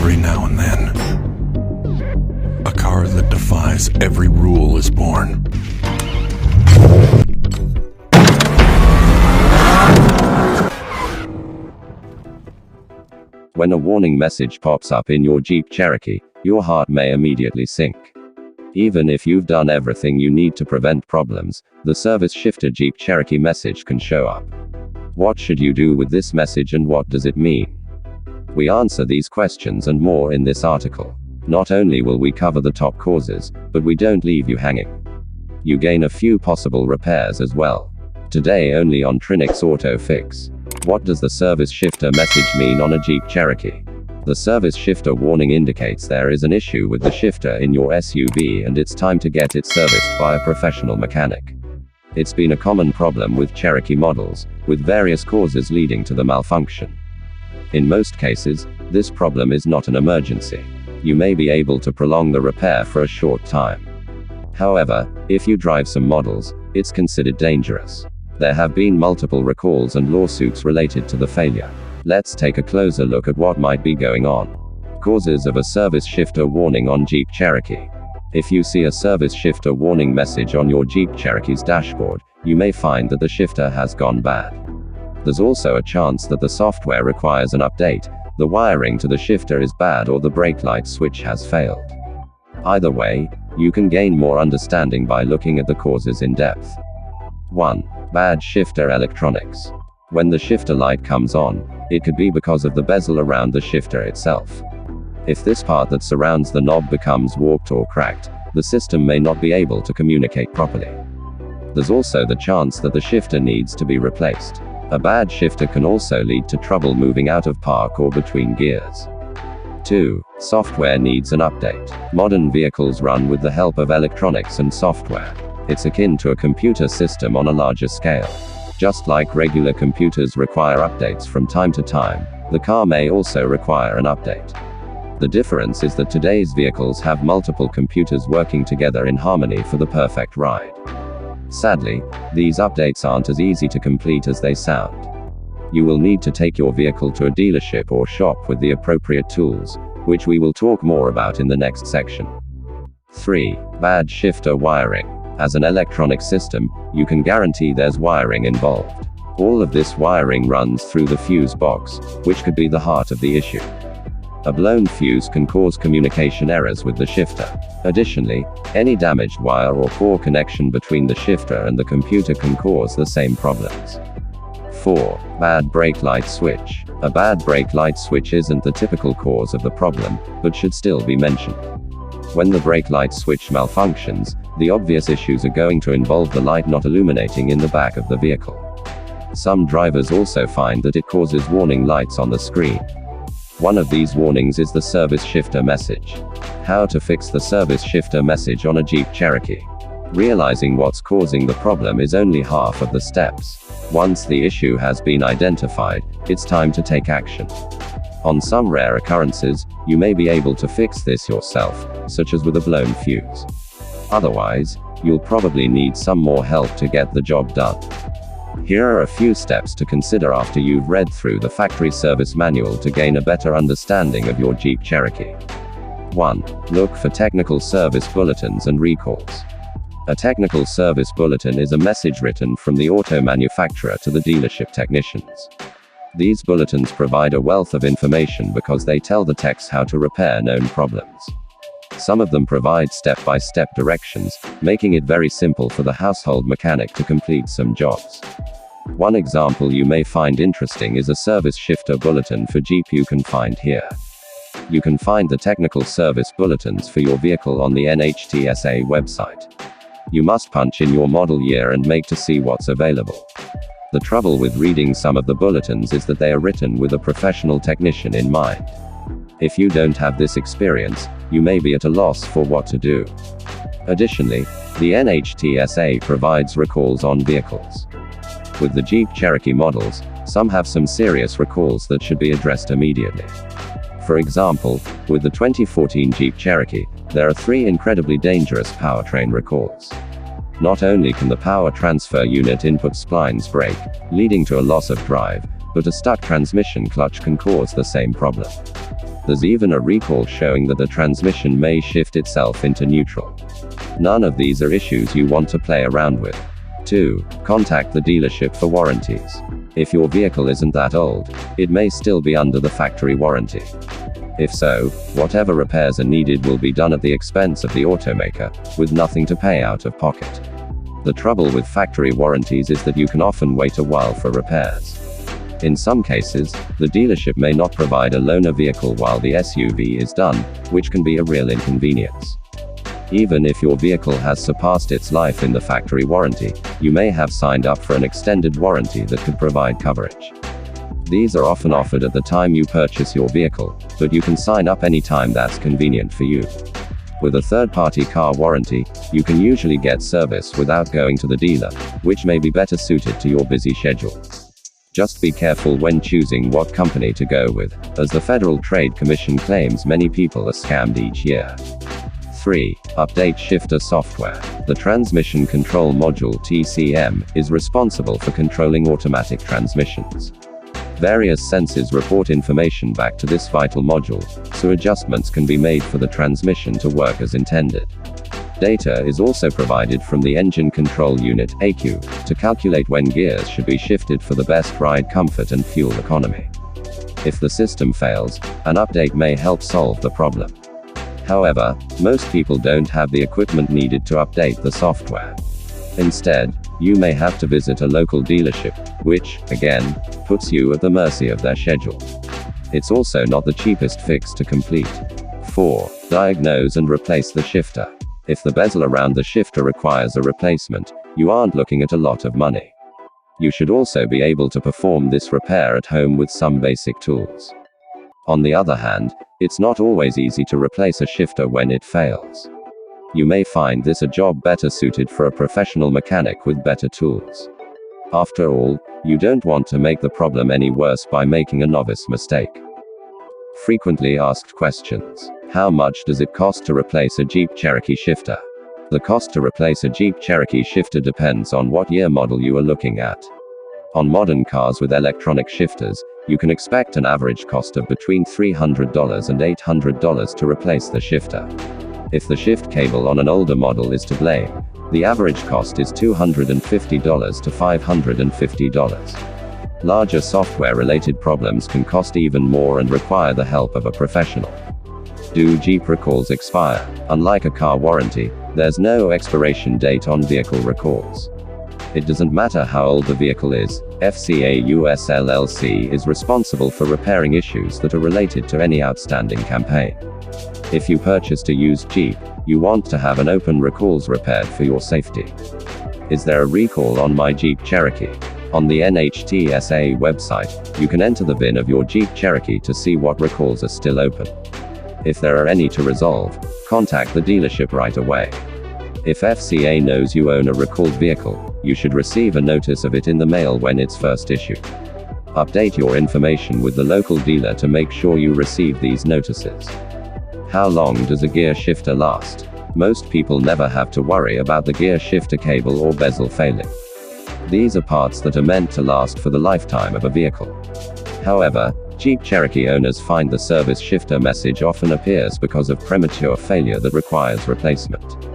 every now and then, a car that defies every rule is born. When a warning message pops up in your Jeep Cherokee, your heart may immediately sink. Even if you've done everything you need to prevent problems, the service shifter Jeep Cherokee message can show up. What should you do with this message and what does it mean? We answer these questions and more in this article. Not only will we cover the top causes, but we don't leave you hanging. You gain a few possible repairs as well. Today only on Trinix Auto Fix. What does the service shifter message mean on a Jeep Cherokee? The service shifter warning indicates there is an issue with the shifter in your SUV and it's time to get it serviced by a professional mechanic. It's been a common problem with Cherokee models, with various causes leading to the malfunction. In most cases, this problem is not an emergency. You may be able to prolong the repair for a short time. However, if you drive some models, it's considered dangerous. There have been multiple recalls and lawsuits related to the failure. Let's take a closer look at what might be going on. Causes of a service shifter warning on Jeep Cherokee. If you see a service shifter warning message on your Jeep Cherokee's dashboard, you may find that the shifter has gone bad. There's also a chance that the software requires an update, the wiring to the shifter is bad, or the brake light switch has failed. Either way, you can gain more understanding by looking at the causes in depth. 1. Bad shifter electronics. When the shifter light comes on, it could be because of the bezel around the shifter itself. If this part that surrounds the knob becomes warped or cracked, the system may not be able to communicate properly. There's also the chance that the shifter needs to be replaced. A bad shifter can also lead to trouble moving out of park or between gears. 2. Software needs an update. Modern vehicles run with the help of electronics and software. It's akin to a computer system on a larger scale. Just like regular computers require updates from time to time, the car may also require an update. The difference is that today's vehicles have multiple computers working together in harmony for the perfect ride. Sadly, these updates aren't as easy to complete as they sound. You will need to take your vehicle to a dealership or shop with the appropriate tools, which we will talk more about in the next section. 3. Bad shifter wiring. As an electronic system, you can guarantee there's wiring involved. All of this wiring runs through the fuse box, which could be the heart of the issue. A blown fuse can cause communication errors with the shifter. Additionally, any damaged wire or poor connection between the shifter and the computer can cause the same problems. 4. Bad brake light switch. A bad brake light switch isn't the typical cause of the problem, but should still be mentioned. When the brake light switch malfunctions, the obvious issues are going to involve the light not illuminating in the back of the vehicle. Some drivers also find that it causes warning lights on the screen. One of these warnings is the service shifter message. How to fix the service shifter message on a Jeep Cherokee. Realizing what's causing the problem is only half of the steps. Once the issue has been identified, it's time to take action. On some rare occurrences, you may be able to fix this yourself, such as with a blown fuse. Otherwise, you'll probably need some more help to get the job done. Here are a few steps to consider after you've read through the factory service manual to gain a better understanding of your Jeep Cherokee. 1. Look for technical service bulletins and recalls. A technical service bulletin is a message written from the auto manufacturer to the dealership technicians. These bulletins provide a wealth of information because they tell the techs how to repair known problems. Some of them provide step-by-step directions, making it very simple for the household mechanic to complete some jobs. One example you may find interesting is a service shifter bulletin for Jeep you can find here. You can find the technical service bulletins for your vehicle on the NHTSA website. You must punch in your model year and make to see what's available. The trouble with reading some of the bulletins is that they are written with a professional technician in mind. If you don't have this experience, you may be at a loss for what to do. Additionally, the NHTSA provides recalls on vehicles. With the Jeep Cherokee models, some have some serious recalls that should be addressed immediately. For example, with the 2014 Jeep Cherokee, there are 3 incredibly dangerous powertrain recalls. Not only can the power transfer unit input splines break, leading to a loss of drive, but a stuck transmission clutch can cause the same problem. There's even a recall showing that the transmission may shift itself into neutral. None of these are issues you want to play around with. 2. Contact the dealership for warranties. If your vehicle isn't that old, it may still be under the factory warranty. If so, whatever repairs are needed will be done at the expense of the automaker, with nothing to pay out of pocket. The trouble with factory warranties is that you can often wait a while for repairs. In some cases, the dealership may not provide a loaner vehicle while the SUV is done, which can be a real inconvenience. Even if your vehicle has surpassed its life in the factory warranty, you may have signed up for an extended warranty that could provide coverage. These are often offered at the time you purchase your vehicle, but you can sign up anytime that's convenient for you. With a third-party car warranty, you can usually get service without going to the dealer, which may be better suited to your busy schedule. Just be careful when choosing what company to go with, as the Federal Trade Commission claims many people are scammed each year. 3. Update shifter software. The Transmission Control Module (TCM) is responsible for controlling automatic transmissions. Various sensors report information back to this vital module, so adjustments can be made for the transmission to work as intended. Data is also provided from the Engine Control Unit (ECU) to calculate when gears should be shifted for the best ride comfort and fuel economy. If the system fails, an update may help solve the problem. However, most people don't have the equipment needed to update the software. Instead, you may have to visit a local dealership, which, again, puts you at the mercy of their schedule. It's also not the cheapest fix to complete. 4. Diagnose and replace the shifter. If the bezel around the shifter requires a replacement, you aren't looking at a lot of money. You should also be able to perform this repair at home with some basic tools. On the other hand, it's not always easy to replace a shifter when it fails. You may find this a job better suited for a professional mechanic with better tools. After all, you don't want to make the problem any worse by making a novice mistake. Frequently asked questions. How much does it cost to replace a Jeep Cherokee shifter? The cost to replace a Jeep Cherokee shifter depends on what year model you are looking at. On modern cars with electronic shifters, you can expect an average cost of between $300 and $800 to replace the shifter. If the shift cable on an older model is to blame, the average cost is $250 to $550. Larger software-related problems can cost even more and require the help of a professional. Do Jeep recalls expire? Unlike a car warranty, there's no expiration date on vehicle recalls. It doesn't matter how old the vehicle is, FCA US LLC is responsible for repairing issues that are related to any outstanding campaign. If you purchased a used Jeep, you want to have an open recalls repaired for your safety. Is there a recall on my Jeep Cherokee? On the NHTSA website, you can enter the VIN of your Jeep Cherokee to see what recalls are still open. If there are any to resolve, contact the dealership right away. If FCA knows you own a recalled vehicle, you should receive a notice of it in the mail when it's first issued. Update your information with the local dealer to make sure you receive these notices. How long does a gear shifter last? Most people never have to worry about the gear shifter cable or bezel failing. These are parts that are meant to last for the lifetime of a vehicle. However, Jeep Cherokee owners find the service shifter message often appears because of premature failure that requires replacement.